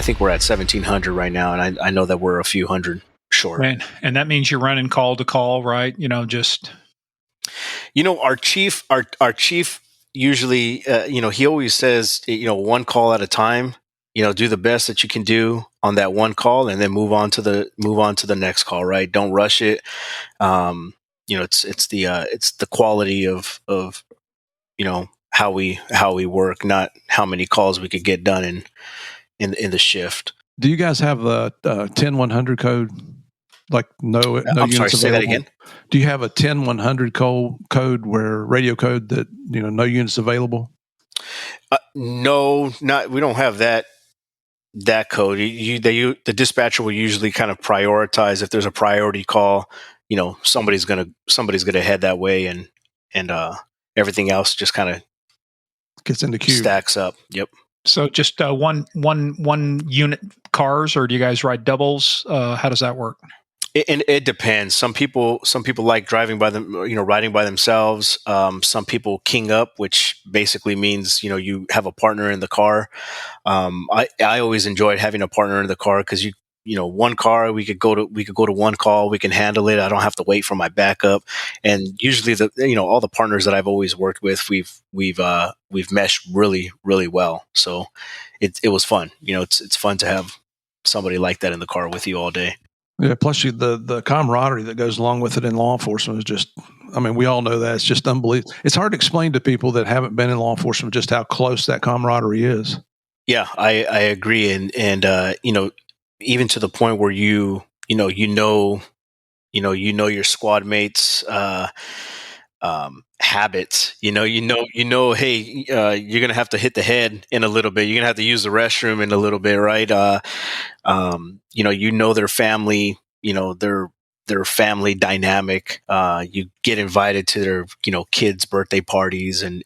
think we're at 1,700 right now, and I know that we're a few hundred short. And that means you're running call to call, right? Just our chief usually, he always says, one call at a time. Do the best that you can do on that one call, and then move on to the next call. Right? Don't rush it. It's the quality of how we work, not how many calls we could get done in the shift. Do you guys have the 10-100 code? Like no I'm units sorry, say that available? again. Do you have a 10-100 code where radio code that no units available? No, we don't have that code. The dispatcher will usually kind of prioritize if there's a priority call. Somebody's gonna head that way, and everything else just kind of gets in the queue, stacks up. Yep. So just one unit cars, or do you guys ride doubles? How does that work? It depends. Some people like driving by them, riding by themselves. Some people king up, which basically means you have a partner in the car. I always enjoyed having a partner in the car because one car we could go to one call, we can handle it. I don't have to wait for my backup. And usually all the partners that I've always worked with, we've meshed really, really well. So it was fun. It's fun to have somebody like that in the car with you all day. Yeah, plus the camaraderie that goes along with it in law enforcement is just, we all know that. It's just unbelievable. It's hard to explain to people that haven't been in law enforcement just how close that camaraderie is. Yeah, I agree. And even to the point where you know your squad mates habits, hey, you're going to have to hit the head in a little bit. You're going to have to use the restroom in a little bit, right? Their family, their family dynamic. You get invited to their, kids' birthday parties, and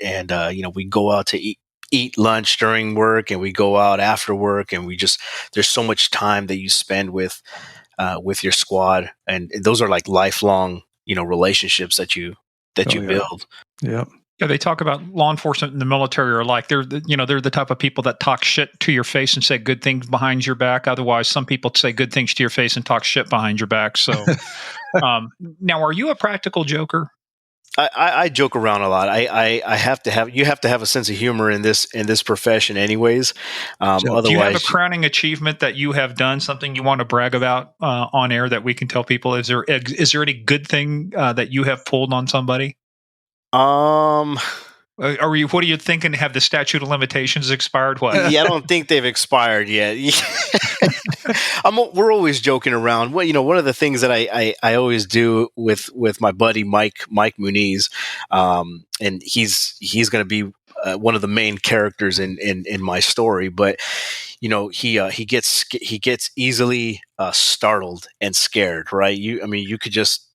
we go out to eat lunch during work, and we go out after work, and there's so much time that you spend with your squad, and those are like lifelong, relationships that you build. Yeah. Yeah, they talk about law enforcement and the military are like they're the type of people that talk shit to your face and say good things behind your back. Otherwise, some people say good things to your face and talk shit behind your back. So, now, are you a practical joker? I joke around a lot. You have to have a sense of humor in this profession, anyways. Otherwise, do you have a crowning achievement that you have done, something you want to brag about on air that we can tell people? Is there any good thing that you have pulled on somebody? What are you thinking? Have the statute of limitations expired? What? Yeah, I don't think they've expired yet. We're always joking around. Well, one of the things that I always do with my buddy Mike Muniz, and he's going to be one of the main characters in my story. But he gets easily startled and scared. Right? You could just.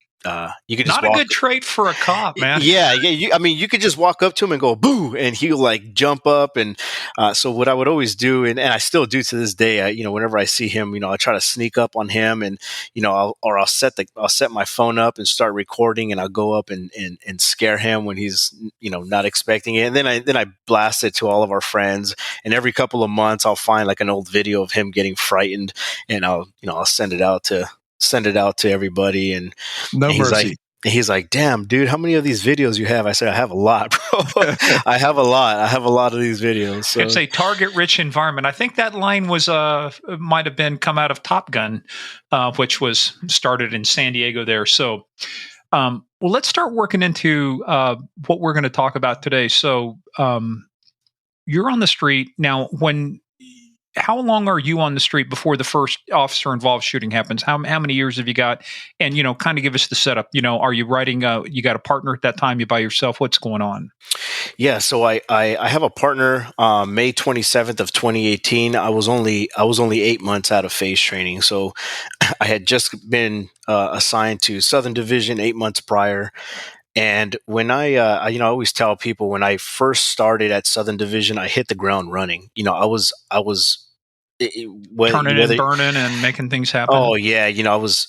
You could just not a good trait for a cop, man. Yeah. You could just walk up to him and go boo, and he'll like jump up. And so what I would always do, and I still do to this day, whenever I see him, I try to sneak up on him, and I'll set my phone up and start recording, and I'll go up and scare him when he's not expecting it, and then I blast it to all of our friends. And every couple of months, I'll find like an old video of him getting frightened, and I'll send it out to everybody. And no mercy. He's like, damn, dude, how many of these videos you have? I said, I have a lot, bro. I have a lot of these videos. So. It's a target-rich environment. I think that line was might have been come out of Top Gun, which was started in San Diego there. So, well, let's start working into what we're going to talk about today. So, you're on the street now. How long are you on the street before the first officer-involved shooting happens? How many years have you got? And, kind of give us the setup. Are you riding, you got a partner at that time? You by yourself? What's going on? Yeah, so I have a partner, May 27th of 2018. I was only 8 months out of phase training. So I had just been assigned to Southern Division 8 months prior. And when I always tell people when I first started at Southern Division, I hit the ground running. I was Turning and whether burning and making things happen. oh yeah, I was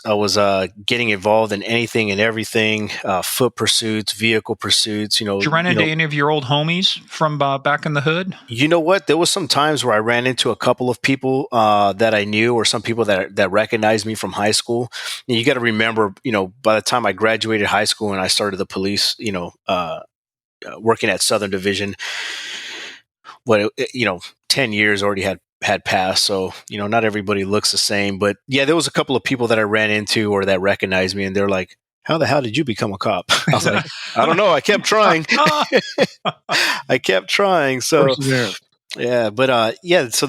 getting involved in anything and everything, foot pursuits, vehicle pursuits. Did you run into any of your old homies from back in the hood? You know what? There was some times where I ran into a couple of people that I knew, or some people that recognized me from high school. And you got to remember, by the time I graduated high school and I started the police, working at Southern Division, 10 years already had passed. So not everybody looks the same. But yeah, there was a couple of people that I ran into or that recognized me, and they're like, "How the hell did you become a cop?" I was like, "I don't know. I kept trying. I kept trying." So. Perseverance. Yeah, but yeah. So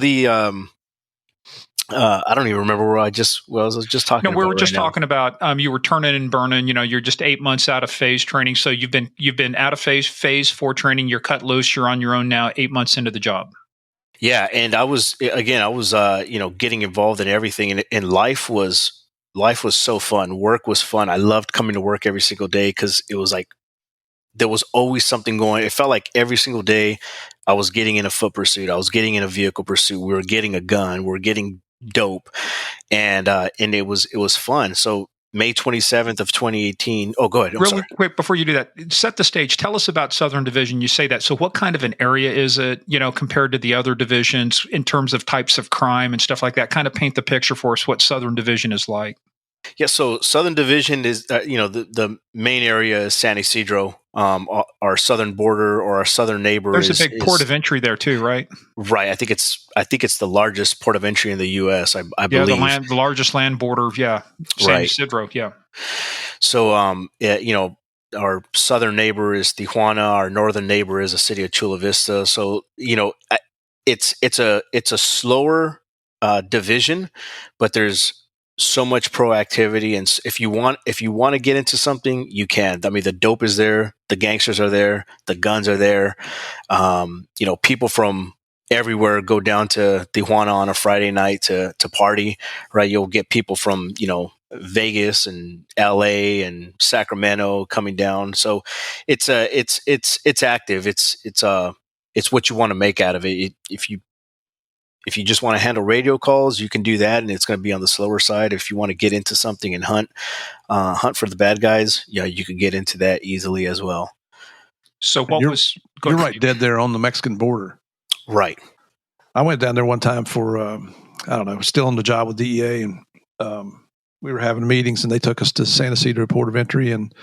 I don't even remember where I was just talking No, we about were just right now. talking about you were turning and burning. You're just 8 months out of phase training, so you've been out of phase 4 training. You're cut loose. You're on your own now. 8 months into the job. Yeah, and I was getting involved in everything, and life was so fun. Work was fun. I loved coming to work every single day because it was like there was always something going. It felt like every single day I was getting in a foot pursuit. I was getting in a vehicle pursuit. We were getting a gun. We were getting dope, and it was fun. So May 27th of 2018. Oh, go ahead. I'm Really sorry. quick before you do that, set the stage. Tell us about Southern Division. You say that. So, what kind of an area is it? Compared to the other divisions in terms of types of crime and stuff like that. Kind of paint the picture for us. What Southern Division is like. Yeah, so Southern Division is, the main area is San Isidro. Our southern border or our southern neighbor There's a is big port of entry there too, right? right. I think it's the largest port of entry in the U.S. I Yeah, believe. the largest land border. Yeah, San Right. Isidro. Yeah. So, yeah, our southern neighbor is Tijuana. Our northern neighbor is the city of Chula Vista. So, it's a slower division, but there's so much proactivity, and if you want to get into something, you can. I mean, the dope is there, the gangsters are there, the guns are there. People from everywhere go down to Tijuana on a Friday night to party, right? You'll get people from Vegas and LA and Sacramento coming down. So it's active. It's what you want to make out of it. If you just want to handle radio calls, you can do that, and it's going to be on the slower side. If you want to get into something and hunt for the bad guys, yeah, you can get into that easily as well. So, And you're go you're ahead, right Steve. dead there on the Mexican border. Right. I went down there one time for I don't know, still on the job with DEA, and we were having meetings, and they took us to San Isidro Port of Entry, and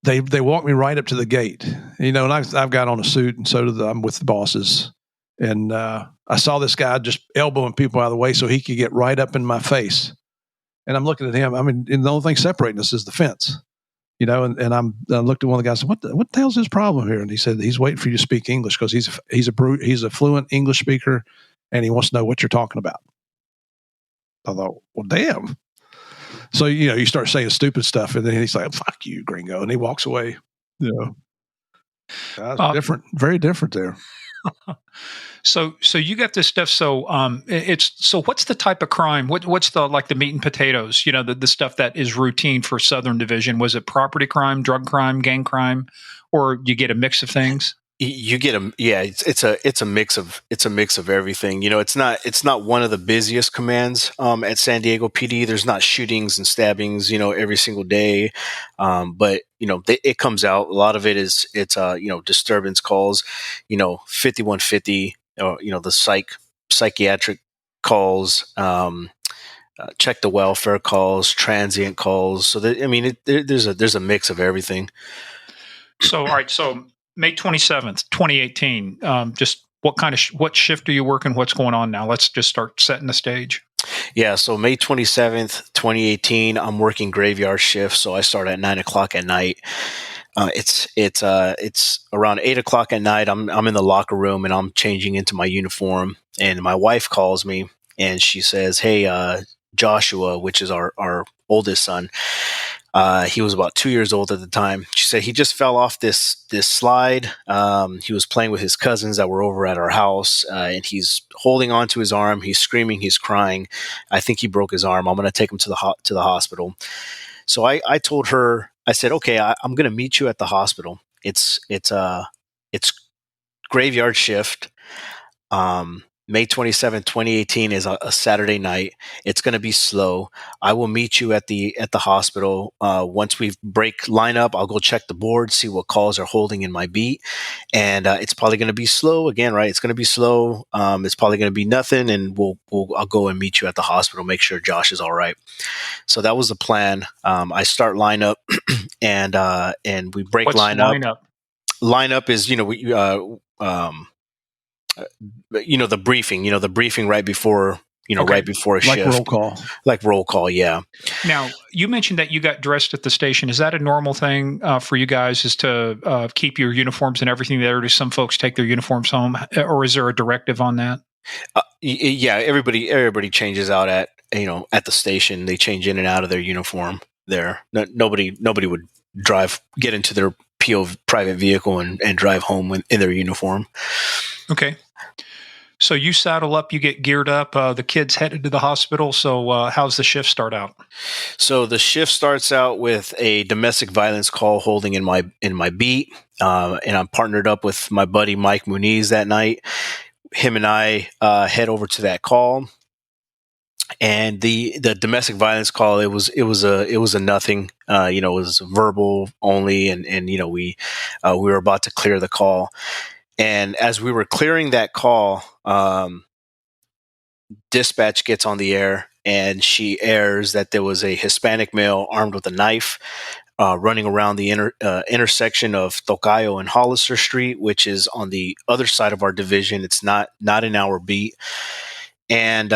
they walked me right up to the gate. And I've got on a suit, and I'm with the bosses, and I saw this guy just elbowing people out of the way so he could get right up in my face. And I'm looking at him. I mean, and the only thing separating us is the fence. And I looked at one of the guys and said, what the hell's his problem here? And he said, he's waiting for you to speak English because he's a fluent English speaker, and he wants to know what you're talking about. I thought, well, damn. So, you start saying stupid stuff, and then he's like, fuck you, gringo. And he walks away. That's different, very different there. So you got this stuff. So what's the type of crime? What's the like the meat and potatoes? The stuff that is routine for Southern Division. Was it property crime, drug crime, gang crime, or you get a mix of things? You get a yeah. It's a mix of everything. It's not one of the busiest commands at San Diego PD. There's not shootings and stabbings, every single day, but it comes out. A lot of it is disturbance calls, 5150, the psychiatric calls. Check the welfare calls, transient calls. So there's a mix of everything. So all right, so May 27th, 2018. Just what shift are you working? What's going on now? Let's just start setting the stage. Yeah, so May 27th, 2018, I'm working graveyard shift, so I start at 9 o'clock at night. It's around 8 o'clock at night. I'm in the locker room and I'm changing into my uniform, and my wife calls me and she says, "Hey, Joshua," which is our oldest son. He was about 2 years old at the time. She said he just fell off this slide. He was playing with his cousins that were over at our house, and he's holding on to his arm. He's screaming. He's crying. I think he broke his arm. I'm going to take him to the hospital. So I told her. I said, "Okay, I'm going to meet you at the hospital. It's graveyard shift. May 27th, 2018 is a Saturday night. It's going to be slow. I will meet you at the hospital. Once we break lineup, I'll go check the board, see what calls are holding in my beat, and it's probably going to be slow again, right? It's going to be slow. It's probably going to be nothing, and I'll go and meet you at the hospital, make sure Josh is all right. So that was the plan. I start lineup, and we break What's lineup. lineup? Lineup is the briefing right before Okay. right before a Like shift, roll call. like roll call. Yeah. Now, you mentioned that you got dressed at the station. Is that a normal thing for you guys, is to keep your uniforms and everything there? Do some folks take their uniforms home, or is there a directive on that? Yeah. Everybody changes out at the station. They change in and out of their uniform there. Nobody would get into their private vehicle and drive home in their uniform. Okay. So you saddle up, you get geared up. The kids headed to the hospital. So how's the shift start out? So the shift starts out with a domestic violence call holding in my beat, and I'm partnered up with my buddy Mike Muniz that night. Him and I head over to that call, and the domestic violence call, it was a nothing. It was verbal only, and we were about to clear the call. And as we were clearing that call, dispatch gets on the air, and she airs that there was a Hispanic male armed with a knife running around the intersection of Tocayo and Hollister Street, which is on the other side of our division. It's not in our beat. And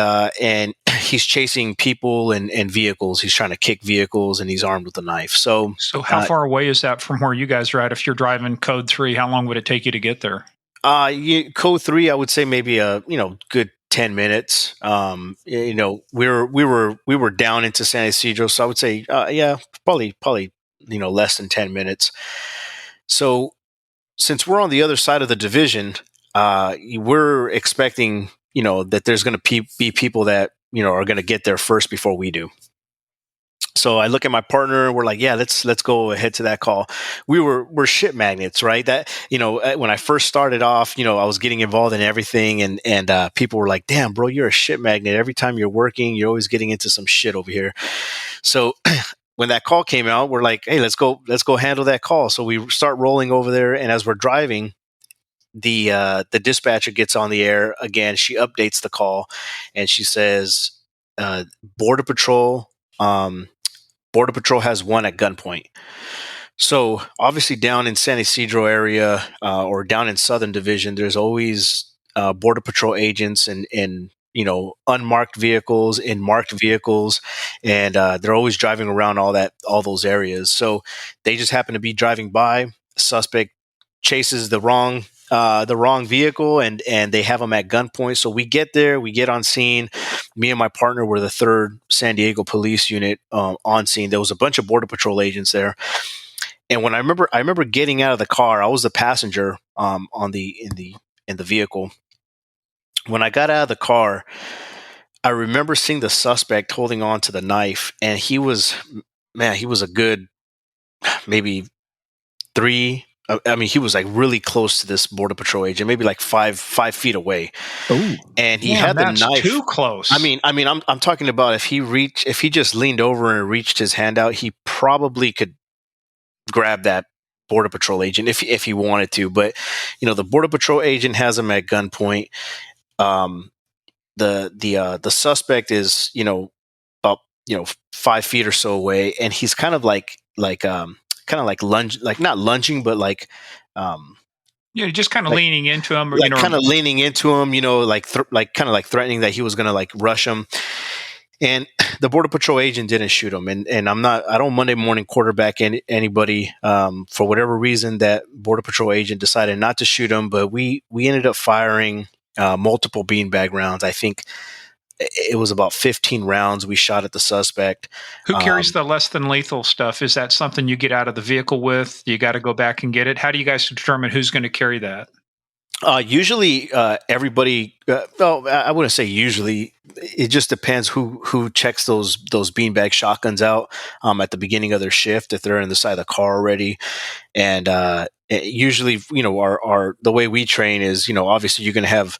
he's chasing people and vehicles. He's trying to kick vehicles, and he's armed with a knife. So how far away is that from where you guys are at? If you're driving code 3, how long would it take you to get there? Code 3, I would say maybe a good 10 minutes. We were down into San Ysidro, so I would say probably less than 10 minutes. So since we're on the other side of the division, we're expecting that there's going to be people that are going to get there first before we do. So I look at my partner, and we're like, yeah, let's go ahead to that call. We're shit magnets, right? That, when I first started off, I was getting involved in everything, and people were like, damn, bro, you're a shit magnet. Every time you're working, you're always getting into some shit over here. So when that call came out, we're like, hey, let's go handle that call. So we start rolling over there, and as we're driving, the dispatcher gets on the air again. She updates the call, and she says, Border Patrol has one at gunpoint. So obviously down in San Ysidro area or down in Southern Division, there's always Border Patrol agents and unmarked vehicles, in marked vehicles, and they're always driving around all those areas. So they just happen to be driving by. Suspect chases the wrong vehicle, and they have them at gunpoint. So we get there, we get on scene. Me and my partner were the 3rd San Diego Police Unit on scene. There was a bunch of Border Patrol agents there. And when I remember getting out of the car, I was the passenger in the vehicle. When I got out of the car, I remember seeing the suspect holding on to the knife, and he was a good maybe 3. He was like really close to this Border Patrol agent, maybe like 5 feet away. Oh, and he had the knife too close. I'm talking about if he just leaned over and reached his hand out, he probably could grab that Border Patrol agent if he wanted to. But the Border Patrol agent has him at gunpoint. The suspect is about 5 feet or so away, and he's kind of like lunge, like not lunging, but like just kind of leaning into him, or kind of leaning into him, kind of like threatening that he was going to like rush him. And the Border Patrol agent didn't shoot him. And I don't Monday morning quarterback anybody. For whatever reason, that Border Patrol agent decided not to shoot him, but we ended up firing multiple beanbag rounds. I think it was about 15 rounds we shot at the suspect. Who carries the less than lethal stuff? Is that something you get out of the vehicle with? You got to go back and get it? How do you guys determine who's going to carry that? Usually everybody, I wouldn't say usually. It just depends who checks those beanbag shotguns out at the beginning of their shift, if they're in the side of the car already. And usually, our the way we train is, obviously you're going to have,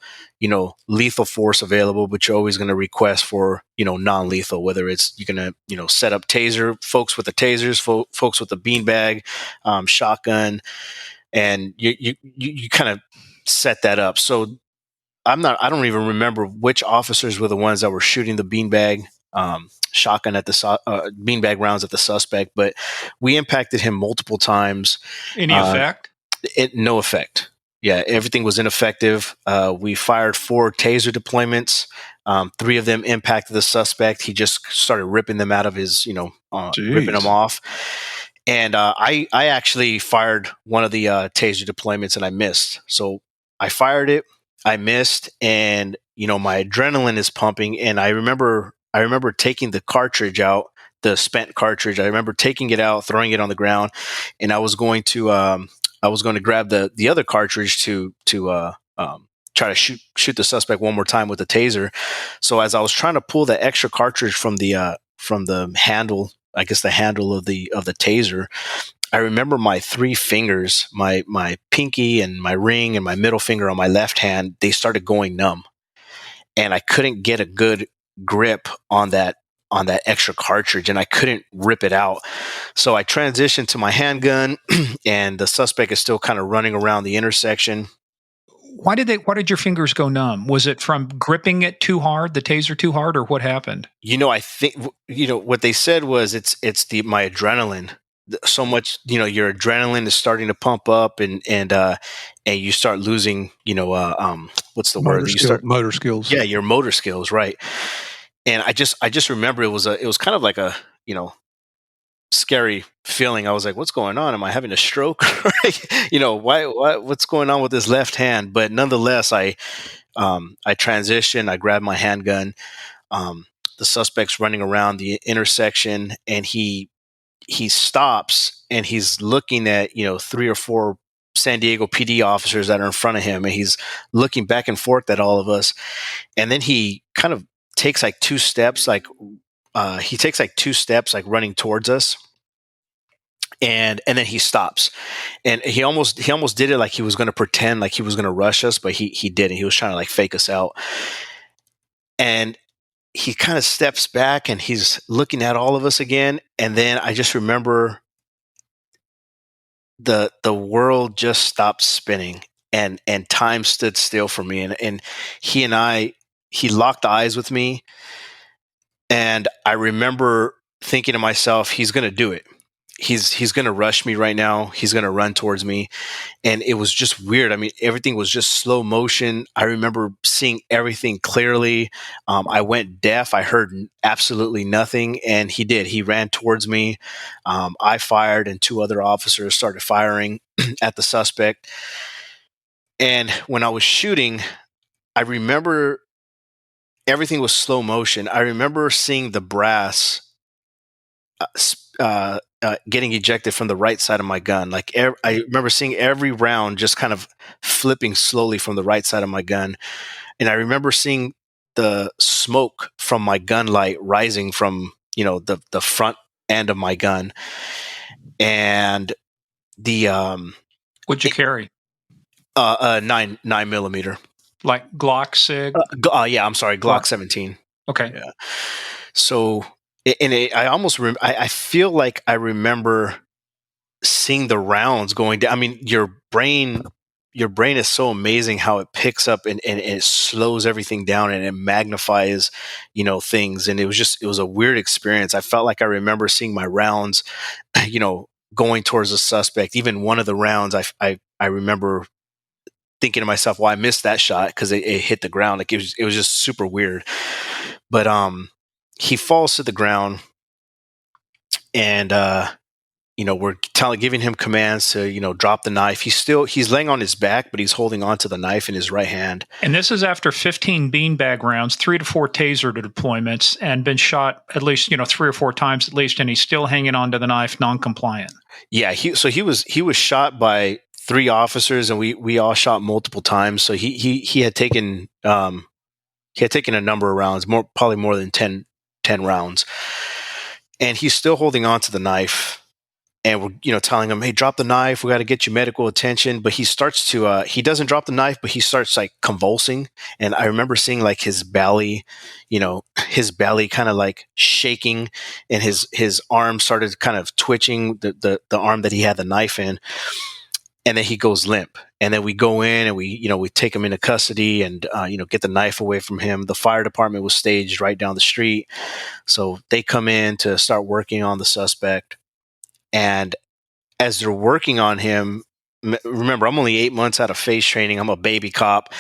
lethal force available, but you're always going to request for, non-lethal, whether it's you're going to, set up taser folks with the tasers, folks with the beanbag, shotgun, and you kind of set that up. So I don't even remember which officers were the ones that were shooting the beanbag shotgun at the beanbag rounds at the suspect, but we impacted him multiple times. Any effect? No effect. Yeah, everything was ineffective. We fired 4 taser deployments. 3 of them impacted the suspect. He just started ripping them out of his, ripping them off. And I actually fired one of the taser deployments and I missed. So I fired it, I missed, and my adrenaline is pumping. And I remember taking the cartridge out, the spent cartridge. I remember taking it out, throwing it on the ground, and I was going to grab the other cartridge to try to shoot the suspect one more time with the taser. So as I was trying to pull the extra cartridge from the handle, I guess the handle of the taser, I remember my 3 fingers, my pinky and my ring and my middle finger on my left hand, they started going numb, and I couldn't get a good grip on that extra cartridge, and I couldn't rip it out. So I transitioned to my handgun, and the suspect is still kind of running around the intersection. Why did your fingers go numb? Was it from gripping it too hard, the taser too hard, or what happened? I think what they said was it's my adrenaline. So much, your adrenaline is starting to pump up, and you start losing, what's the word? Motor skills. Yeah, your motor skills, right? And I just remember it was kind of like a, scary feeling. I was like, what's going on? Am I having a stroke? What's going on with this left hand? But nonetheless, I transitioned, I grabbed my handgun. The suspect's running around the intersection, and he stops, and he's looking at, 3 or 4 San Diego PD officers that are in front of him, and he's looking back and forth at all of us. And then he kind of takes like 2 steps, like running towards us. And then he stops, and he almost did it like he was going to pretend like he was going to rush us, but he didn't. He was trying to like fake us out. And he kind of steps back, and he's looking at all of us again. And then I just remember the world just stopped spinning, and time stood still for me. And he locked eyes with me. And I remember thinking to myself, he's going to do it. He's going to rush me right now. He's going to run towards me. And it was just weird. I mean, everything was just slow motion. I remember seeing everything clearly. I went deaf. I heard absolutely nothing. And he did. He ran towards me. I fired, and 2 other officers started firing at the suspect. And when I was shooting, I remember everything was slow motion. I remember seeing the brass getting ejected from the right side of my gun. Like I remember seeing every round just kind of flipping slowly from the right side of my gun. And I remember seeing the smoke from my gun light rising from, the front end of my gun. And the What'd you carry? 9mm. Like Glock SIG? Yeah, I'm sorry, Glock 17. Okay. Yeah. So, I almost I feel like I remember seeing the rounds going down. I mean, your brain is so amazing how it picks up and it slows everything down, and it magnifies, things. And it was a weird experience. I felt like I remember seeing my rounds, going towards the suspect. Even one of the rounds, I remember thinking to myself, well, I missed that shot because it hit the ground. Like it was just super weird. But he falls to the ground, and we're giving him commands to drop the knife. He's laying on his back, but he's holding on to the knife in his right hand. And this is after 15 beanbag rounds, 3 to 4 taser deployments, and been shot at least 3 or 4 times at least, and he's still hanging on to the knife, non-compliant. Yeah, he was shot by 3 officers, and we all shot multiple times. So he had taken a number of rounds, probably more than 10 rounds, and he's still holding on to the knife. and we're telling him, hey, drop the knife, we got to get you medical attention. But he doesn't drop the knife, but he starts like convulsing. And I remember seeing like his belly kind of like shaking, and his arm started kind of twitching, the arm that he had the knife in. And then he goes limp. And then we go in and we take him into custody and get the knife away from him. The fire department was staged right down the street, so they come in to start working on the suspect. And as they're working on him, remember, I'm only 8 months out of phase training. I'm a baby cop,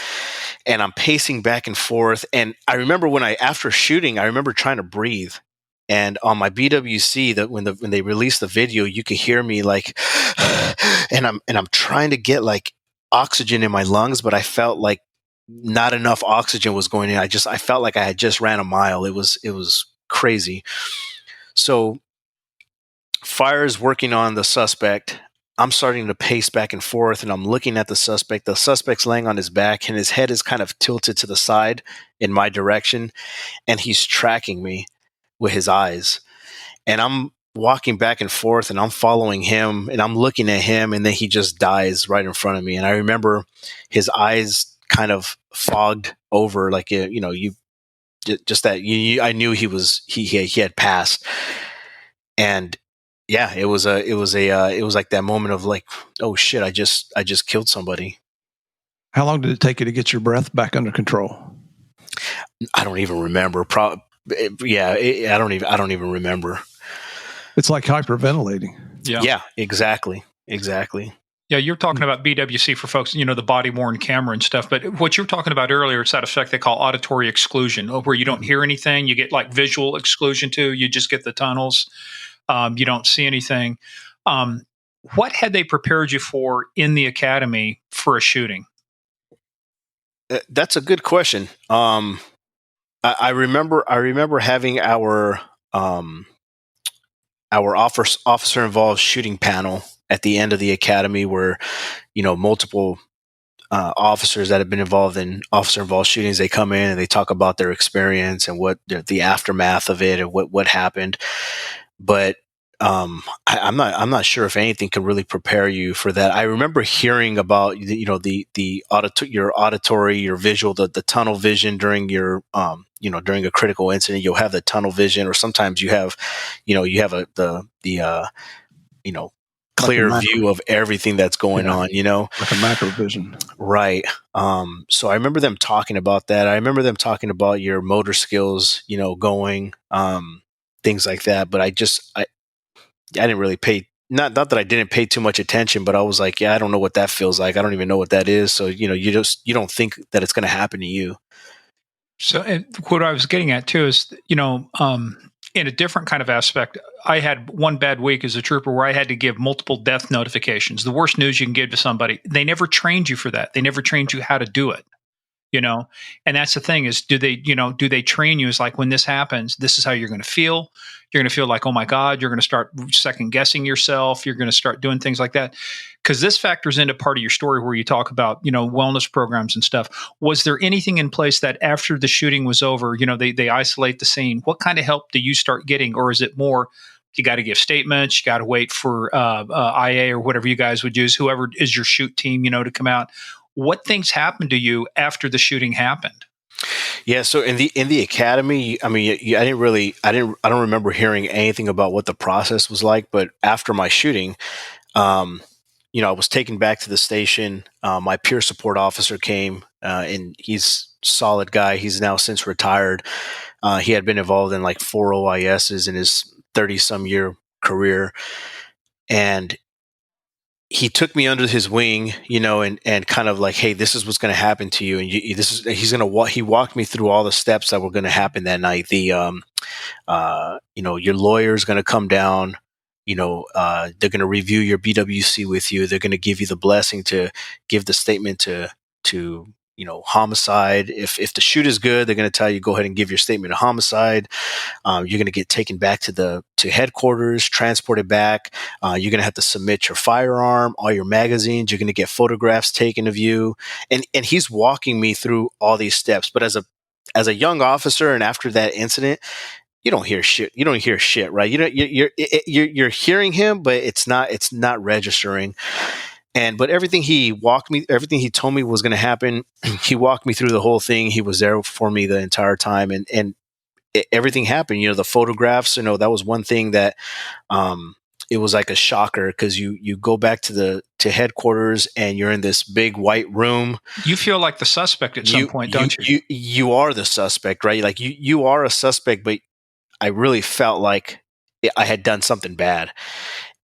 and I'm pacing back and forth. And I remember after shooting, I remember trying to breathe. And on my BWC, that when they released the video, you could hear me like, and I'm trying to get like oxygen in my lungs, but I felt like not enough oxygen was going in. I felt like I had just ran a mile. It was crazy. So fire is working on the suspect. I'm starting to pace back and forth, and I'm looking at the suspect. The suspect's laying on his back, and his head is kind of tilted to the side in my direction, and he's tracking me with his eyes. And I'm walking back and forth, and I'm following him, and I'm looking at him, and then he just dies right in front of me. And I remember his eyes kind of fogged over, like you just that I knew he had passed. And yeah, it was like that moment of like, oh shit, I just killed somebody. How long did it take you to get your breath back under control? I don't even remember. I don't even remember. It's like hyperventilating. Yeah, exactly. Yeah, you're talking about BWC for folks, the body-worn camera and stuff. But what you're talking about earlier, it's that effect they call auditory exclusion, where you don't hear anything. You get like visual exclusion too. You just get the tunnels. You don't see anything. What had they prepared you for in the academy for a shooting? That's a good question. I remember having our officer involved shooting panel at the end of the academy, where multiple officers that have been involved in officer involved shootings, they come in and they talk about their experience and what the aftermath of it and what happened. But I'm not sure if anything can really prepare you for that. I remember hearing about your auditory, your visual, the tunnel vision during your during a critical incident. You'll have the tunnel vision, or sometimes you have clear like view of everything that's going on. Like a macro vision, right? So I remember them talking about that. I remember them talking about your motor skills, going things like that. But I didn't really pay, not that I didn't pay too much attention, but I was like, yeah, I don't know what that feels like. I don't even know what that is. So, you don't think that it's going to happen to you. So, and what I was getting at too is, in a different kind of aspect, I had one bad week as a trooper where I had to give multiple death notifications. The worst news you can give to somebody. They never trained you for that. They never trained you how to do it. And that's the thing is, do they train you as like, when this happens, this is how you're going to feel. You're going to feel like, oh my God, you're going to start second guessing yourself. You're going to start doing things like that. Because this factors into part of your story where you talk about, wellness programs and stuff. Was there anything in place that after the shooting was over, they isolate the scene? What kind of help do you start getting? Or is it more, you got to give statements, you got to wait for IA or whatever you guys would use, whoever is your shoot team, to come out? What things happened to you after the shooting happened? Yeah, so in the academy, I mean, I don't remember hearing anything about what the process was like. But after my shooting, I was taken back to the station. My peer support officer came, and he's a solid guy. He's now since retired. He had been involved in like 4 OISs in his 30-some year career, and he took me under his wing, and kind of like, hey, this is what's going to happen to you. And he walked me through all the steps that were going to happen that night. Your lawyer's going to come down, they're going to review your BWC with you. They're going to give you the blessing to give the statement to homicide. If the shoot is good, they're going to tell you, go ahead and give your statement of homicide. You're going to get taken back to headquarters, transported back. You're going to have to submit your firearm, all your magazines. You're going to get photographs taken of you. And he's walking me through all these steps. But as a young officer, and after that incident, you don't hear shit. You don't hear shit, right? You don't, you're hearing him, but it's not registering. But everything he told me was going to happen. He walked me through the whole thing. He was there for me the entire time, and everything happened. The photographs. That was one thing that it was like a shocker, because you go back to headquarters and you're in this big white room. You feel like the suspect at some point, don't you? You are the suspect, right? Like you are a suspect, but I really felt like I had done something bad,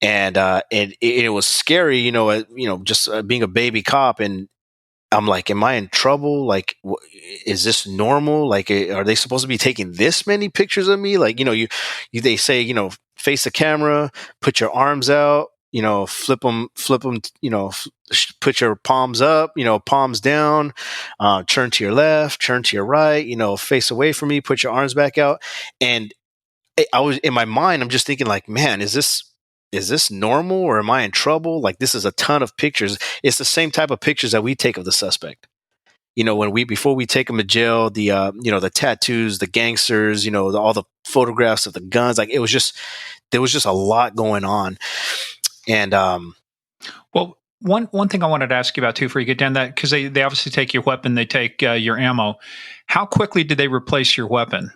and it was scary, just being a baby cop, and I'm like, am I in trouble? Like, is this normal? Like, are they supposed to be taking this many pictures of me? Like, they say, face the camera, put your arms out, flip them, put your palms up, palms down, turn to your left, turn to your right, face away from me, put your arms back out. And I was, in my mind, I'm just thinking like, man, is this normal, or am I in trouble? Like, this is a ton of pictures. It's the same type of pictures that we take of the suspect. Before we take them to jail, the tattoos, the gangsters, all the photographs of the guns. Like, there was just a lot going on. And well, one thing I wanted to ask you about too, before you get down that, because they obviously take your weapon, they take your ammo. How quickly did they replace your weapon?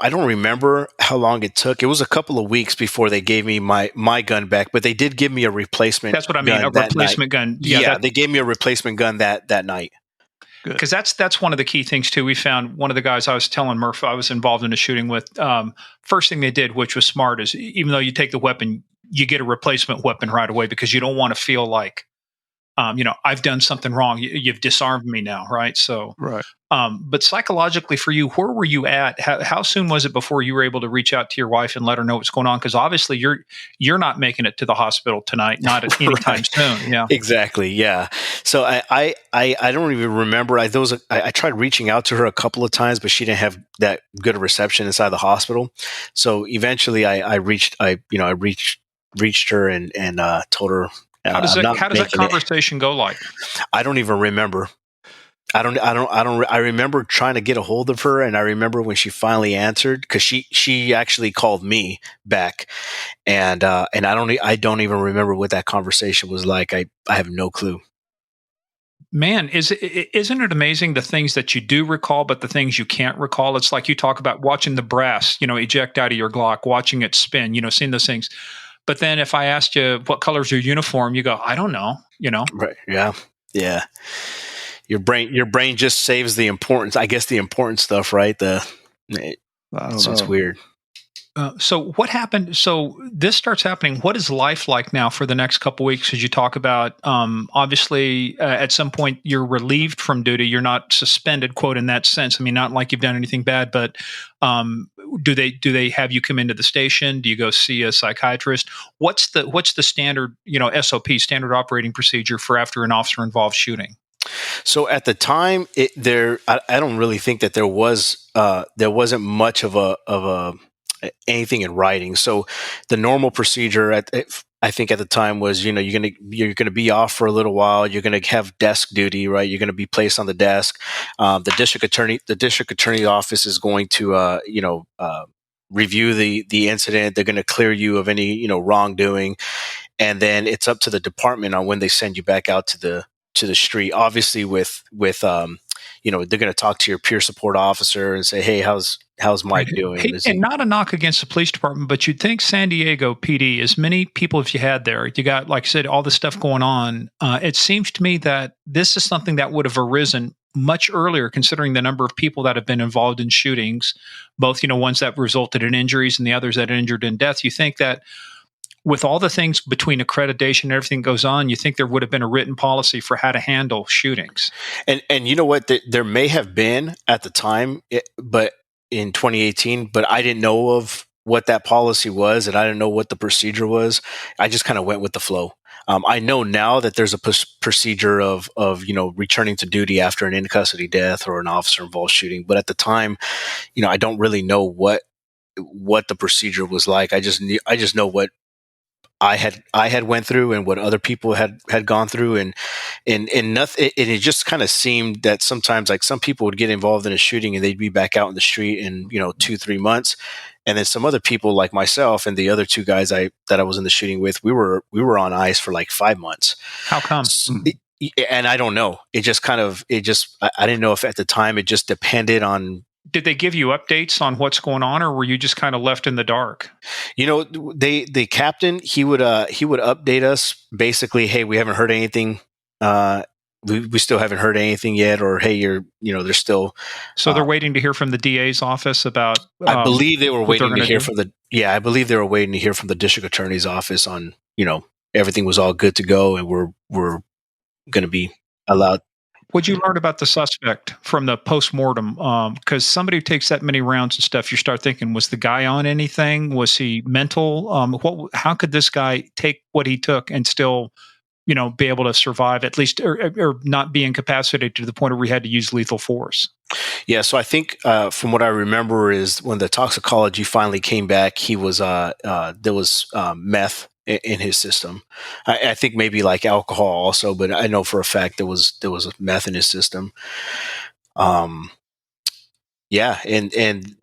I don't remember how long it took. It was a couple of weeks before they gave me my gun back, but they did give me a replacement. That's what I mean, a replacement gun. Yeah, they gave me a replacement gun that night. Because that's one of the key things too. We found one of the guys I was telling Murph I was involved in a shooting with. First thing they did, which was smart, is even though you take the weapon, you get a replacement weapon right away, because you don't want to feel like, I've done something wrong. You've disarmed me now, right? So, Right. But psychologically for you, where were you at? How soon was it before you were able to reach out to your wife and let her know what's going on? Because obviously you're not making it to the hospital tonight, not at any time soon. Yeah, exactly. Yeah. So I don't even remember. I tried reaching out to her a couple of times, but she didn't have that good a reception inside the hospital. So eventually, I reached her and told her. How does that conversation go like? I don't even remember. I remember trying to get a hold of her, and I remember when she finally answered, because she actually called me back, and I don't even remember what that conversation was like. I have no clue. Man, isn't it amazing the things that you do recall, but the things you can't recall? It's like you talk about watching the brass, eject out of your Glock, watching it spin, seeing those things. But then if I asked you what color's your uniform, you go, I don't know, Right. Yeah. Yeah. Your brain just saves the important, I guess, the important stuff, right? It's weird. So what happened? So this starts happening. What is life like now for the next couple of weeks? As you talk about, obviously, at some point you're relieved from duty. You're not suspended, quote, in that sense. I mean, not like you've done anything bad, but do they have you come into the station? Do you go see a psychiatrist? What's the standard, SOP, standard operating procedure for after an officer involved shooting? So at the time, I don't really think that there wasn't much of anything in writing. So the normal procedure I think at the time was, you're gonna be off for a little while. You're gonna have desk duty, right? You're gonna be placed on the desk. The district attorney office is going to review the incident. They're going to clear you of any wrongdoing, and then it's up to the department on when they send you back out to the street. Obviously, with they're going to talk to your peer support officer and say, hey, how's Mike doing? Hey, and not a knock against the police department, but you'd think San Diego PD, as many people as you had there, you got, like I said, all this stuff going on. It seems to me that this is something that would have arisen much earlier, considering the number of people that have been involved in shootings, both, ones that resulted in injuries and the others that ended in death. You think that with all the things between accreditation and everything goes on, you think there would have been a written policy for how to handle shootings. And you know what? There may have been at the time, but in 2018, but I didn't know of what that policy was, and I didn't know what the procedure was. I just kind of went with the flow. I know now that there's a procedure of returning to duty after an in custody death or an officer involved shooting, but at the time, I don't really know what the procedure was like. I just know what I had went through and what other people had gone through, and nothing. And it just kind of seemed that sometimes, like, some people would get involved in a shooting and they'd be back out in the street in 2-3 months, and then some other people like myself and the other two guys that I was in the shooting with, we were on ice for like 5 months. How come? And I don't know. I didn't know if at the time it just depended on. Did they give you updates on what's going on, or were you just kind of left in the dark? The captain, he would update us basically. Hey, we haven't heard anything. We still haven't heard anything yet, or hey, they're still. So they're waiting to hear from the DA's office about. I believe they were what they're waiting to gonna hear do? from the. Yeah, I believe they were waiting to hear from the district attorney's office on everything was all good to go, and we're going to be allowed. What'd you learn about the suspect from the post-mortem? Because somebody who takes that many rounds and stuff, you start thinking, was the guy on anything? Was he mental? How could this guy take what he took and still, be able to survive at least, or not be incapacitated to the point where we had to use lethal force? Yeah, so I think from what I remember is when the toxicology finally came back, he was there was meth in his system. I think maybe like alcohol also, but I know for a fact there was meth in his system. Yeah, and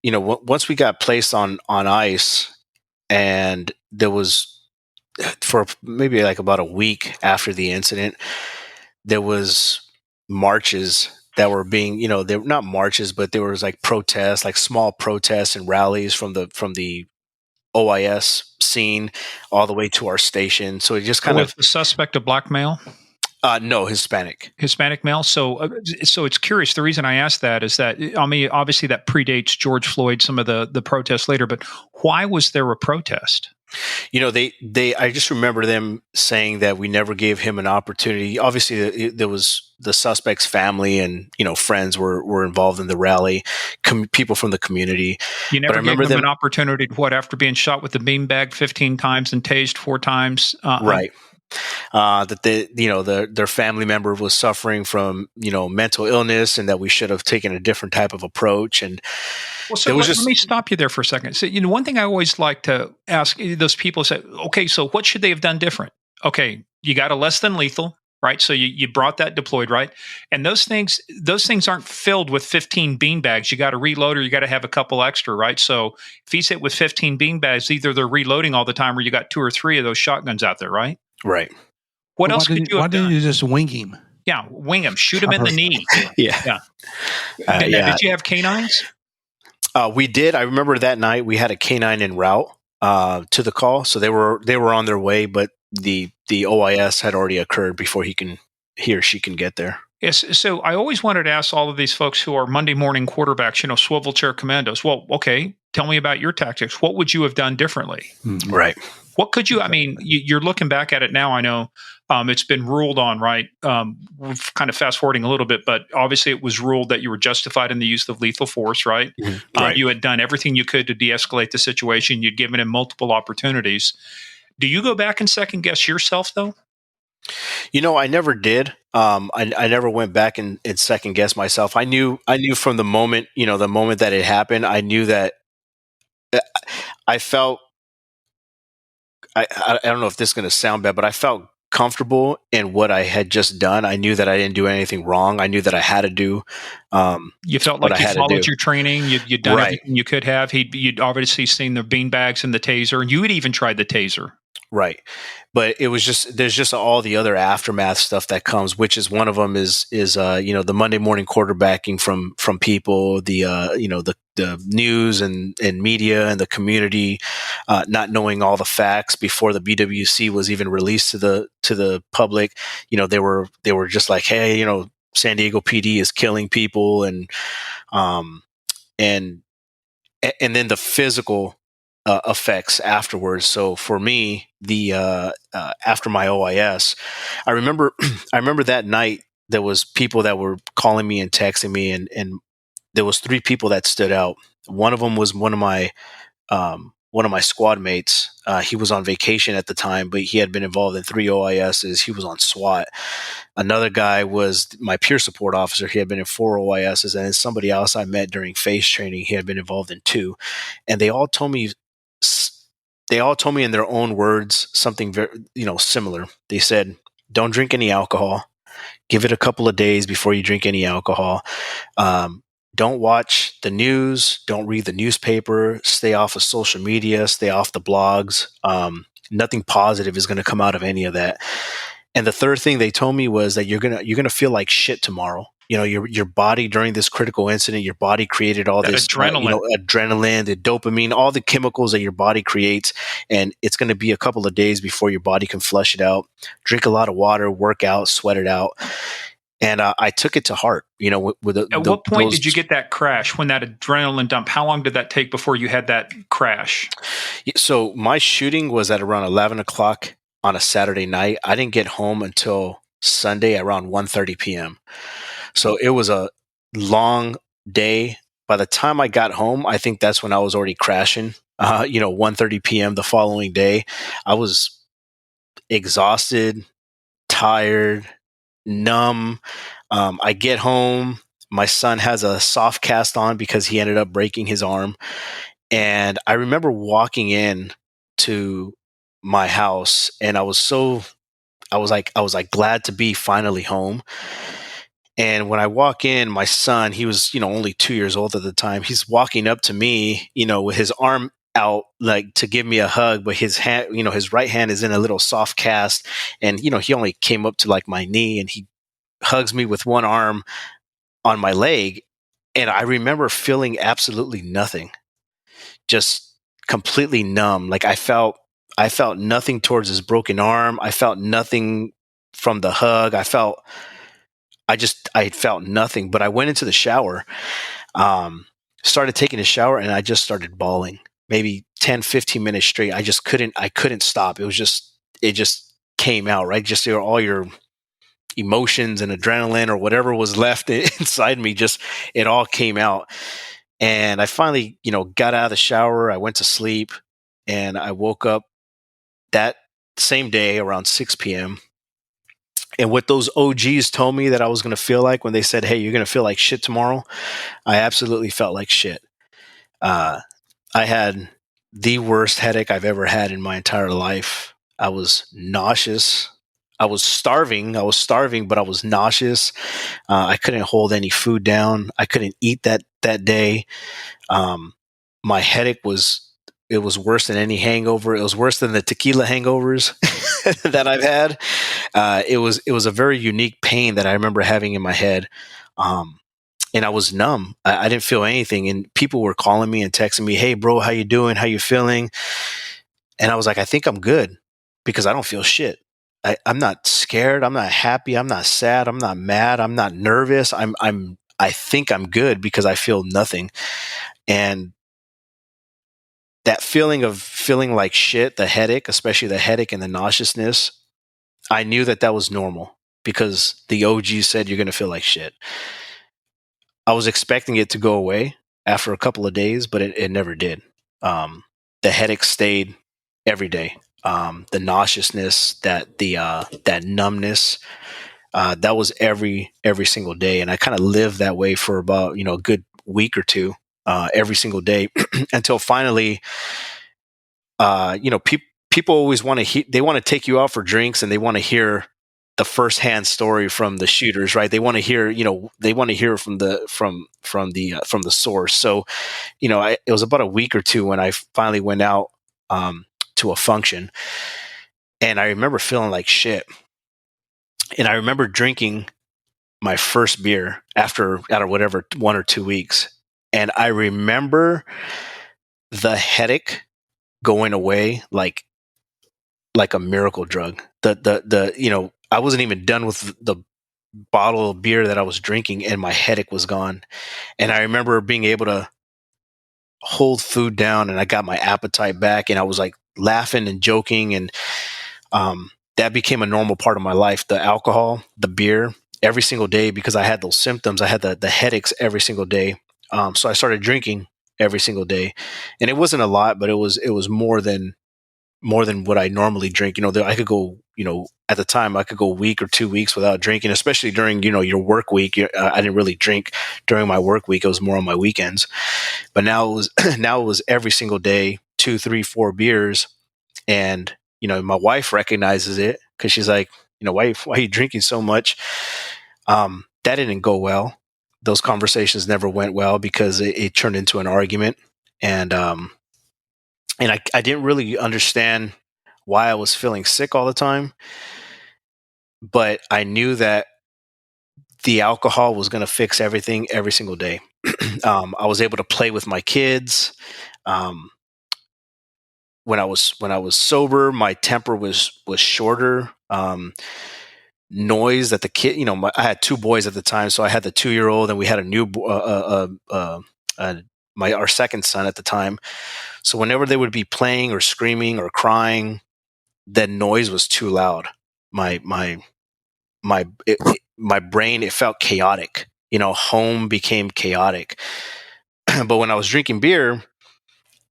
once we got placed on ice, and there was for maybe like about a week after the incident, there was marches that were being, they were not marches, but there was like protests, like small protests and rallies from the OIS scene all the way to our station. So it just kind Was of the suspect a black male? no, Hispanic. Hispanic male. So it's curious. The reason I asked that is that, I mean, obviously that predates George Floyd, some of the protests later, but why was there a protest? I just remember them saying that we never gave him an opportunity. Obviously, there was the suspect's family and friends were involved in the rally, people from the community. You But I never gave remember him them an opportunity to after being shot with the beanbag 15 times and tased 4 times. right. That their family member was suffering from mental illness, and that we should have taken a different type of approach. And Well, so there was let just me stop you there for a second. So, one thing I always like to ask those people say, okay, so what should they have done different? Okay, you got a less than lethal, right? So you brought that deployed, right? And those things aren't filled with 15 beanbags. You got to reload, or you got to have a couple extra, right? So if he's hit with 15 beanbags, either they're reloading all the time, or you got 2 or 3 of those shotguns out there, right? right. What else could you Why have didn't done? you just wing him? Yeah, wing him, shoot him in the knee. Yeah. Yeah. Uh, Now, yeah. did you have canines? We did. I remember that night we had a canine en route to the call, so they were on their way, but the OIS had already occurred before he or she can get there. Yes. So I always wanted to ask all of these folks who are Monday morning quarterbacks, swivel chair commandos. Well, okay, tell me about your tactics. What would you have done differently? Mm-hmm. Right. What could you? I mean, you're looking back at it now. I know it's been ruled on, right? We're kind of fast forwarding a little bit, but obviously it was ruled that you were justified in the use of lethal force, right? Mm-hmm. Right. You had done everything you could to de-escalate the situation. You'd given him multiple opportunities. Do you go back and second guess yourself, though? I never did. I never went back and second guess myself. I knew from the moment that it happened. I knew that I felt. I don't know if this is going to sound bad, but I felt comfortable in what I had just done. I knew that I didn't do anything wrong. I knew that I had to do. You felt what like I you had to followed do. your training. You'd done Right. everything you could have. You'd obviously seen the beanbags and the taser, and you had even tried the taser. Right. But it was there's just all the other aftermath stuff that comes, which is one of them is the Monday morning quarterbacking from people, the news and media and the community, not knowing all the facts before the BWC was even released to the public. They were just like, hey, San Diego PD is killing people, and then the physical effects afterwards. So for me, the after my OIS, I remember that night there was people that were calling me and texting me, and there was 3 people that stood out. One of them was one of my squad mates. He was on vacation at the time, but he had been involved in 3 OISs. He was on SWAT. Another guy was my peer support officer. He had been in 4 OISs, and then somebody else I met during phase training. He had been involved in 2, and they all told me they all told me in their own words something very, similar. They said, don't drink any alcohol. Give it a couple of days before you drink any alcohol. Um, don't watch the news. Don't read the newspaper. Stay off of social media. Stay off the blogs. Nothing positive is going to come out of any of that. And the third thing they told me was that you're gonna feel like shit tomorrow. Your body during this critical incident, your body created all That this, adrenaline. adrenaline, the dopamine, all the chemicals that your body creates, and it's going to be a couple of days before your body can flush it out. Drink a lot of water, work out, sweat it out. And I took it to heart. At what point did you get that crash? When that adrenaline dump? How long did that take before you had that crash? So my shooting was at around 11 o'clock on a Saturday night. I didn't get home until Sunday around 1:30 p.m. So it was a long day. By the time I got home, I think that's when I was already crashing. 1:30 p.m. the following day, I was exhausted, tired, numb. I get home. My son has a soft cast on because he ended up breaking his arm. And I remember walking in to my house, and I was like glad to be finally home. And when I walk in, my son, he was, only 2 years old at the time. He's walking up to me, with his arm out, like to give me a hug, but his hand, his right hand is in a little soft cast. And, he only came up to like my knee, and he hugs me with one arm on my leg. And I remember feeling absolutely nothing, just completely numb. Like I felt nothing towards his broken arm. I felt nothing from the hug. I felt nothing, but I went into the shower, started taking a shower, and I just started bawling, maybe 10, 15 minutes straight. I couldn't stop. It just came out, right? Just all your emotions and adrenaline or whatever was left inside me, it all came out. And I finally, got out of the shower. I went to sleep, and I woke up that same day around 6 p.m. And what those OGs told me that I was going to feel like when they said, "Hey, you're going to feel like shit tomorrow," I absolutely felt like shit. Uh, I had the worst headache I've ever had in my entire life. I was nauseous. I was starving. But I was nauseous. I couldn't hold any food down. I couldn't eat that day. My headache was worse than any hangover. It was worse than the tequila hangovers that I've had. It was a very unique pain that I remember having in my head. And I was numb. I didn't feel anything. And people were calling me and texting me, "Hey bro, how you doing? How you feeling?" And I was like, I think I'm good because I don't feel shit. I'm not scared. I'm not happy. I'm not sad. I'm not mad. I'm not nervous. I think I'm good because I feel nothing. And that feeling of feeling like shit, the headache, especially the headache and the nauseousness, I knew that was normal because the OG said you're going to feel like shit. I was expecting it to go away after a couple of days, but it never did. The headache stayed every day. The nauseousness, that numbness, that was every single day, and I kind of lived that way for about a good week or two, every single day, until finally, people always want to they want to take you out for drinks, and they want to hear the firsthand story from the shooters, right? They want to hear, from the source. So, it was about a week or two when I finally went out to a function, and I remember feeling like shit. And I remember drinking my first beer after whatever 1 or 2 weeks, and I remember the headache going away like a miracle drug. I wasn't even done with the bottle of beer that I was drinking, and my headache was gone. And I remember being able to hold food down, and I got my appetite back, and I was like laughing and joking, and that became a normal part of my life. The alcohol, the beer, every single day, because I had those symptoms. I had the headaches every single day. So I started drinking every single day, and it wasn't a lot, but it was more than what I normally drink. I could go, at the time I could go a week or 2 weeks without drinking, especially during, your work week. I didn't really drink during my work week. It was more on my weekends. But now it was, now it was every single day, 2, 3, 4 beers. And, my wife recognizes it because she's like, why are you drinking so much? That didn't go well. Those conversations never went well because it turned into an argument. And I didn't really understand why I was feeling sick all the time, but I knew that the alcohol was going to fix everything every single day. I was able to play with my kids. Um, when I was sober, my temper was shorter. Noise that the kid, I had two boys at the time, so I had the 2-year-old, and we had a new our second son at the time. So whenever they would be playing or screaming or crying, that noise was too loud. My brain, it felt chaotic. Home became chaotic. But when I was drinking beer,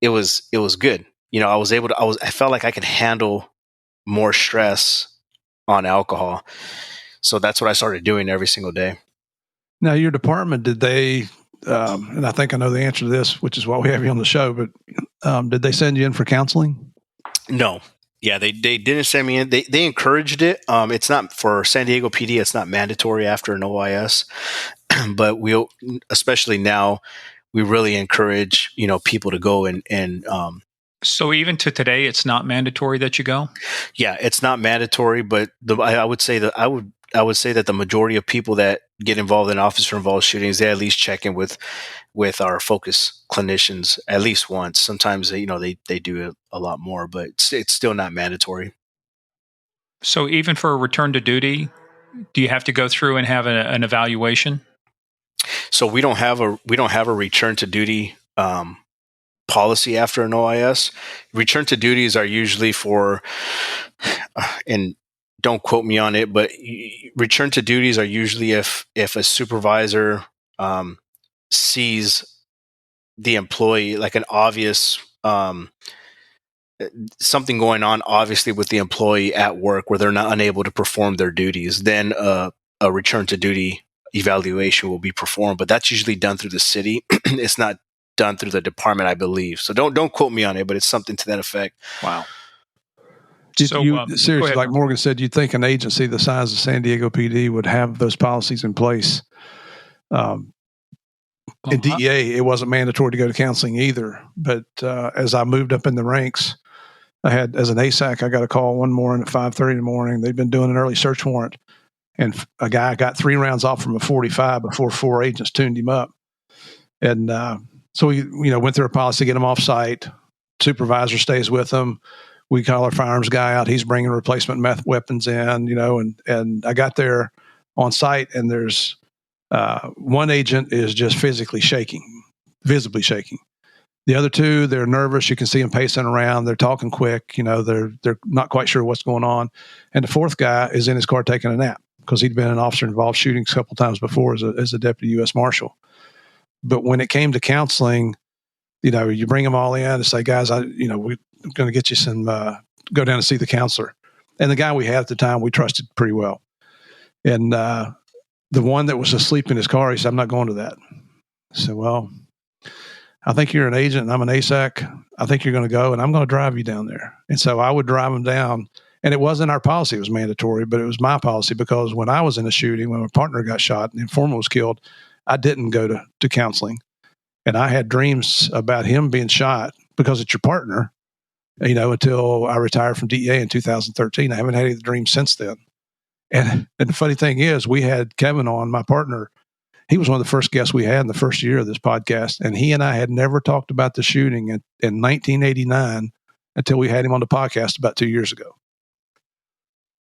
it was good. I felt like I could handle more stress on alcohol. So that's what I started doing every single day. Now, your department, did they, and I think I know the answer to this, which is why we have you on the show, but did they send you in for counseling? No. Yeah, they didn't send me in. They encouraged it. It's not for San Diego PD. It's not mandatory after an OIS, but especially now, we really encourage people to go and So even to today, it's not mandatory that you go? yeah, it's not mandatory, but I would say that I would say that the majority of people that get involved in officer-involved shootings, they at least check in with our focus clinicians at least once. Sometimes they do a lot more, but it's still not mandatory. So even for a return to duty, do you have to go through and have an evaluation? So we don't have a return to duty policy after an OIS. Return to duties are usually for, and don't quote me on it, but return to duties are usually if a supervisor sees the employee like an obvious something going on, obviously with the employee at work where they're not unable to perform their duties, then a return to duty evaluation will be performed. But that's usually done through the city. It's not done through the department, I believe. So don't quote me on it, but it's something to that effect. Wow. Seriously, like Morgan said, you'd think an agency the size of San Diego PD would have those policies in place. In DEA, it wasn't mandatory to go to counseling either. But as I moved up in the ranks, as an ASAC, I got a call one morning at 5:30 in the morning. They'd been doing an early search warrant, and a guy got 3 rounds off from a 45 before 4 agents tuned him up. And so we, went through a policy to get him off site. Supervisor stays with him. We call our firearms guy out. He's bringing replacement weapons in, and I got there on site, and there's one agent is just physically shaking, visibly shaking. The other two, they're nervous. You can see them pacing around. They're talking quick. They're not quite sure what's going on. And the fourth guy is in his car taking a nap because he'd been an officer-involved shooting a couple times before as a deputy U.S. Marshal. But when it came to counseling, you bring them all in and say, guys, we're going to get you some, go down and see the counselor. And the guy we had at the time, we trusted pretty well. And the one that was asleep in his car, he said, I'm not going to that. I said, well, I think you're an agent and I'm an ASAC. I think you're going to go and I'm going to drive you down there. And so I would drive him down. And it wasn't our policy, it was mandatory, but it was my policy because when I was in a shooting, when my partner got shot and the informant was killed, I didn't go to counseling. And I had dreams about him being shot because it's your partner, until I retired from DEA in 2013. I haven't had any dreams since then. And the funny thing is, we had Kevin on, my partner. He was one of the first guests we had in the first year of this podcast. And he and I had never talked about the shooting in 1989 until we had him on the podcast about 2 years ago.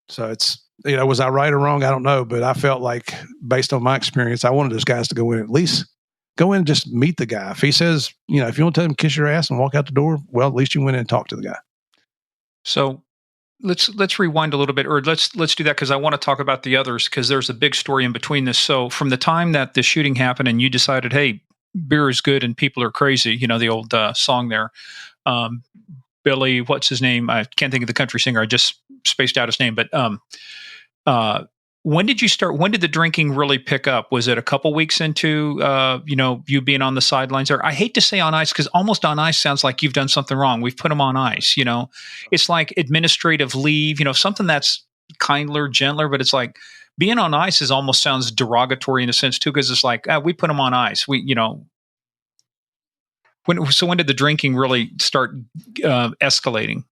So it's, was I right or wrong? I don't know. But I felt like, based on my experience, I wanted those guys to go in, at least go in and just meet the guy. If he says, if you want to tell him kiss your ass and walk out the door, well, at least you went in and talked to the guy. So let's rewind a little bit, or let's do that because I want to talk about the others because there's a big story in between this. So from the time that the shooting happened and you decided, hey, beer is good and people are crazy, the old song there. Billy, what's his name? I can't think of the country singer. I just spaced out his name. But when did you start? When did the drinking really pick up? Was it a couple weeks into, you being on the sidelines? Or I hate to say on ice because almost on ice sounds like you've done something wrong. We've put them on ice. It's like administrative leave. Something that's kinder, gentler. But it's like being on ice almost sounds derogatory in a sense too, because it's like we put them on ice. When did the drinking really start escalating?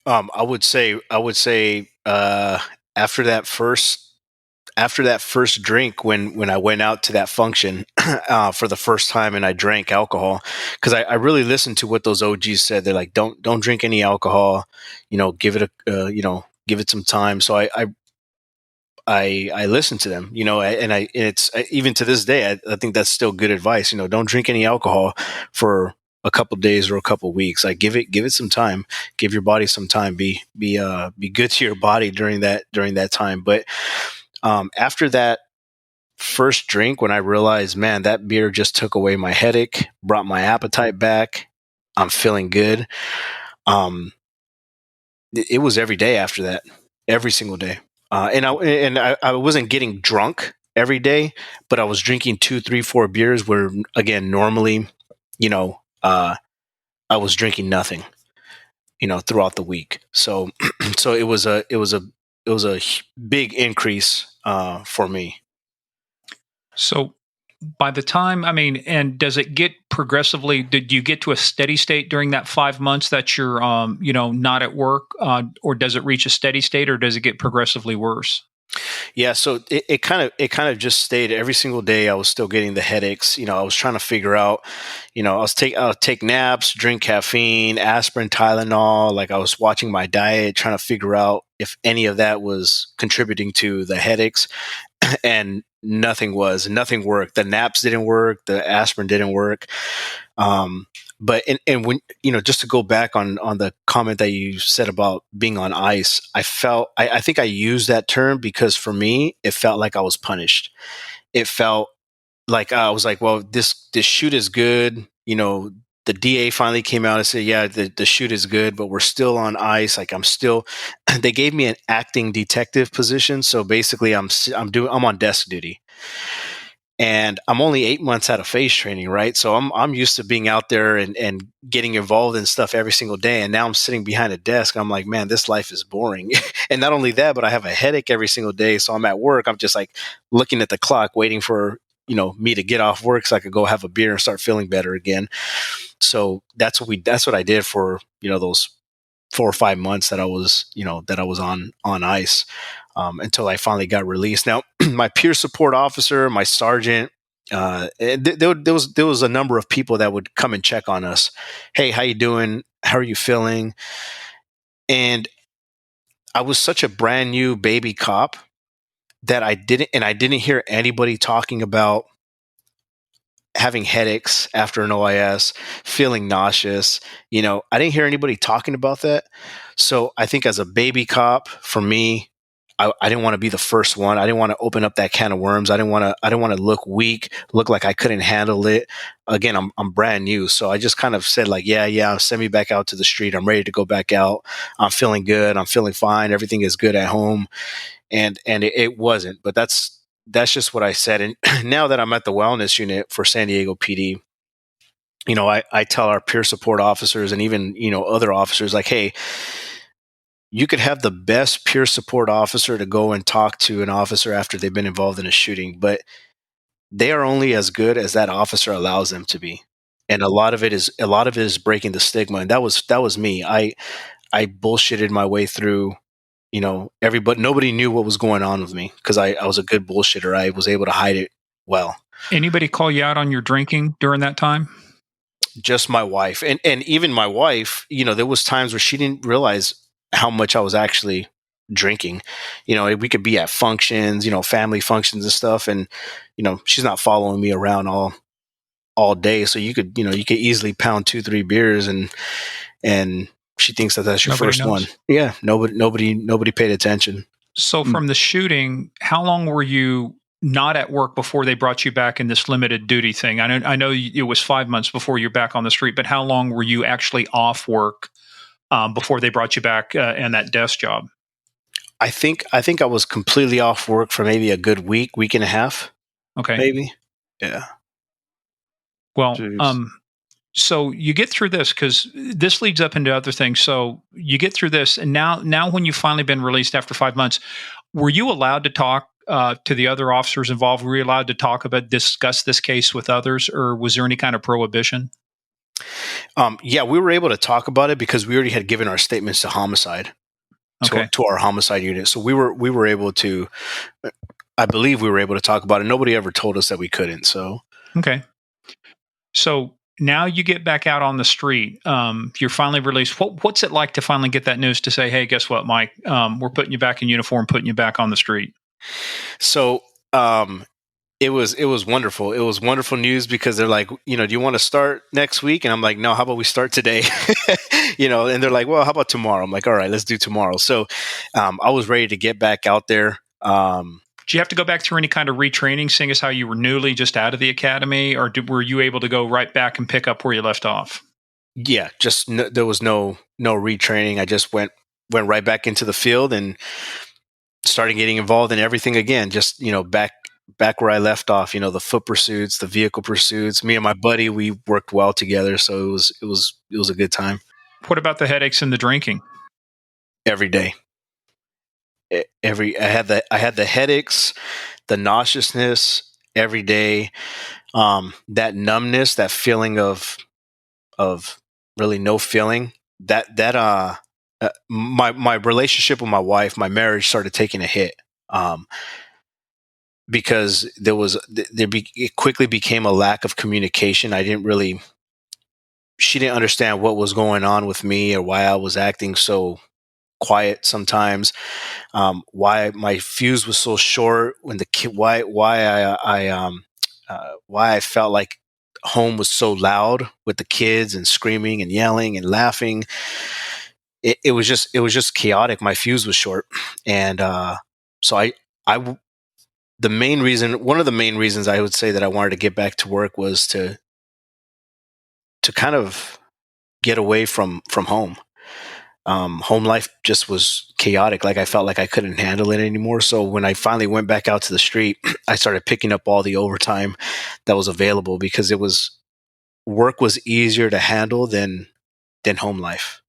I would say after that first drink, when I went out to that function for the first time and I drank alcohol, because I really listened to what those OGs said. They're like, don't drink any alcohol, give it give it some time. So I listened to them, and it's even to this day, I think that's still good advice. Don't drink any alcohol for a couple days or a couple weeks. Like give it some time, give your body some time, be good to your body during that time. But after that first drink, when I realized, man, that beer just took away my headache, brought my appetite back, I'm feeling good. It was every day after that, every single day. I wasn't getting drunk every day, but I was drinking 2, 3, 4 beers where, again, normally, I was drinking nothing, throughout the week. So, so it was a big increase, for me. So by the time, and does it get progressively, did you get to a steady state during that 5 months that you're, not at work, or does it reach a steady state, or does it get progressively worse? Yeah, so it kind of just stayed every single day. I was still getting the headaches. I was trying to figure out, I'll take naps, drink caffeine, aspirin, Tylenol. Like I was watching my diet, trying to figure out if any of that was contributing to the headaches, and nothing worked. The naps didn't work. The aspirin didn't work. But when just to go back on the comment that you said about being on ice, I think I used that term because for me it felt like I was punished. It felt like I was like, well, this shoot is good. The DA finally came out and said, yeah, the shoot is good, but we're still on ice. Like I'm still. They gave me an acting detective position, so basically I'm on desk duty. And I'm only 8 months out of phase training, right? So I'm used to being out there and getting involved in stuff every single day. And now I'm sitting behind a desk. I'm like, man, this life is boring. And not only that, but I have a headache every single day. So I'm at work. I'm just like looking at the clock, waiting for me to get off work so I could go have a beer and start feeling better again. So that's what I did for those 4 or 5 months that I was on ice. Until I finally got released. Now, my peer support officer, my sergeant, there was a number of people that would come and check on us. Hey, how you doing? How are you feeling? And I was such a brand new baby cop that I didn't hear anybody talking about having headaches after an OIS, feeling nauseous. I didn't hear anybody talking about that. So I think as a baby cop, for me, I didn't want to be the first one. I didn't want to open up that can of worms. I didn't want to look weak, look like I couldn't handle it. Again, I'm brand new. So I just kind of said like, yeah, send me back out to the street. I'm ready to go back out. I'm feeling good. I'm feeling fine. Everything is good at home. And it wasn't, but that's just what I said. And now that I'm at the wellness unit for San Diego PD, I tell our peer support officers and even, other officers like, hey, you could have the best peer support officer to go and talk to an officer after they've been involved in a shooting, but they are only as good as that officer allows them to be. And a lot of it is breaking the stigma. And that was me. I bullshitted my way through, nobody knew what was going on with me because I was a good bullshitter. I was able to hide it well. Anybody call you out on your drinking during that time? Just my wife. And even my wife, there was times where she didn't realize how much I was actually drinking. We could be at functions, family functions and stuff. And, she's not following me around all day. So you could easily pound 2, 3 beers and she thinks that that's your Nobody first knows. one. Yeah. Nobody paid attention. So from the shooting, how long were you not at work before they brought you back in this limited duty thing? I know it was 5 months before you're back on the street, but how long were you actually off work before they brought you back in that desk job? I was completely off work for maybe a good week and a half, Okay. maybe. Yeah. Well, Jeez. so you get through this because this leads up into other things. So you get through this, and now when you've finally been released after 5 months, were you allowed to talk to the other officers involved? Were you allowed to discuss this case with others, or was there any kind of prohibition? Yeah, we were able to talk about it because we already had given our statements to homicide, Okay. to our homicide unit. So we were able to. I believe we were able to talk about it. Nobody ever told us that we couldn't. So Okay. So now you get back out on the street. You're finally released. What's it like to finally get that news to say, "Hey, guess what, Mike? We're putting you back in uniform, putting you back on the street." so it was wonderful. It was wonderful news because they're like, do you want to start next week? And I'm like, no, how about we start today? And they're like, well, how about tomorrow? I'm like, all right, let's do tomorrow. So I was ready to get back out there. Did you have to go back through any kind of retraining, seeing as how you were newly just out of the academy, or were you able to go right back and pick up where you left off? Yeah, just there was no retraining. I just went right back into the field and started getting involved in everything again. Just back where I left off. The foot pursuits, the vehicle pursuits. Me and my buddy, we worked well together, so it was a good time What about the headaches and the drinking? every day. I had the headaches, the nauseousness every day. That numbness, that feeling of really no feeling. My relationship with my wife, my marriage started taking a hit. Because it quickly became a lack of communication. She didn't understand what was going on with me or why I was acting so quiet sometimes. Why my fuse was so short when the kid, why I felt like home was so loud with the kids and screaming and yelling and laughing. It was just chaotic. My fuse was short. And so I one of the main reasons I would say that I wanted to get back to work was to kind of get away from home. Home life just was chaotic. Like I felt like I couldn't handle it anymore. So when I finally went back out to the street, I started picking up all the overtime that was available because work was easier to handle than home life.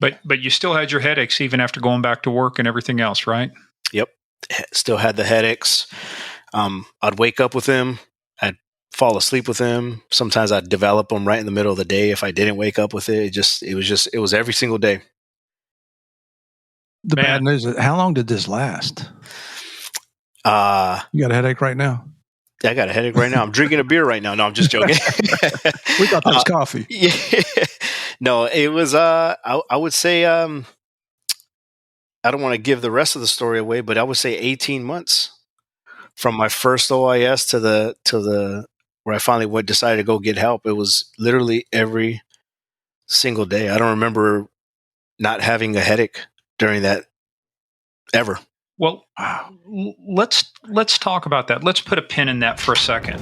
But you still had your headaches even after going back to work and everything else, right? Yep, still had the headaches. I'd wake up with them. I'd fall asleep with them. Sometimes I'd develop them right in the middle of the day if I didn't wake up with it. It was every single day. The Man. bad news is, how long did this last? Uh, You got a headache right now? I got a headache right now. I'm drinking a beer right now. No, I'm just joking. We thought that was coffee. Yeah. No, it was. I would say. I don't want to give the rest of the story away, but I would say 18 months from my first OIS to the where I finally decided to go get help. It was literally every single day. I don't remember not having a headache during that ever. Well, Wow. let's talk about that. Let's put a pin in that for a second.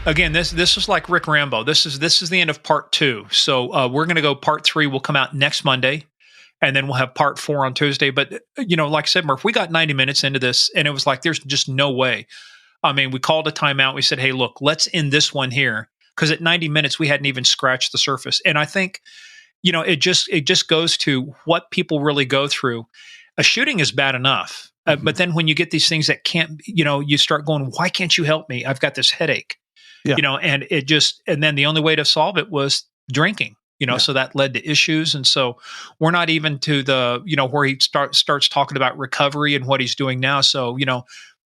Again, this is like Rick Rambo. This is the end of part 2. So we're going to go part 3 will come out next Monday, and then we'll have part 4 on Tuesday. But like I said, Murph, we got 90 minutes into this, and it was like there's just no way. I mean, we called a timeout. We said, "Hey, look, let's end this one here," because at 90 minutes we hadn't even scratched the surface. And I think it just goes to what people really go through. A shooting is bad enough, but then when you get these things that can't, you start going, "Why can't you help me? I've got this headache." Yeah. And then the only way to solve it was drinking, Yeah. so that led to issues. And so we're not even to the, where he starts talking about recovery and what he's doing now. So,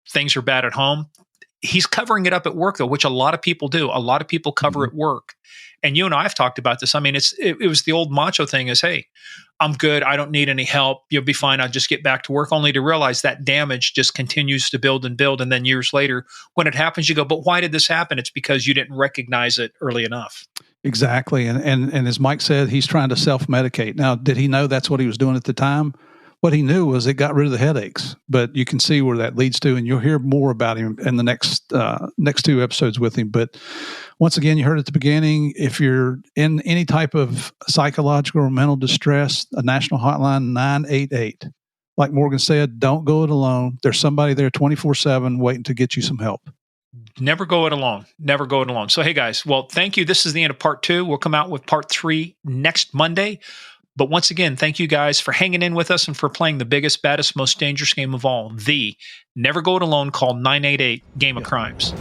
things are bad at home. He's covering it up at work though, which a lot of people do. A lot of people cover at work. And you and I have talked about this. I mean, it was the old macho thing is, "Hey, I'm good. I don't need any help. You'll be fine. I'll just get back to work," only to realize that damage just continues to build and build. And then years later, when it happens, you go, "But why did this happen?" It's because you didn't recognize it early enough. Exactly. And as Mike said, he's trying to self-medicate. Now, did he know that's what he was doing at the time? what he knew was it got rid of the headaches. But you can see where that leads to, and you'll hear more about him in the next 2 episodes with him. But once again, you heard at the beginning, if you're in any type of psychological or mental distress, a national hotline, 988. Like Morgan said, don't go it alone. There's somebody there 24/7 waiting to get you some help. Never go it alone. Never go it alone. So, hey, guys, well, thank you. This is the end of part 2. We'll come out with part 3 next Monday. But once again, thank you guys for hanging in with us and for playing the biggest, baddest, most dangerous game of all, the Never Go It Alone, called 988 Game of Crimes.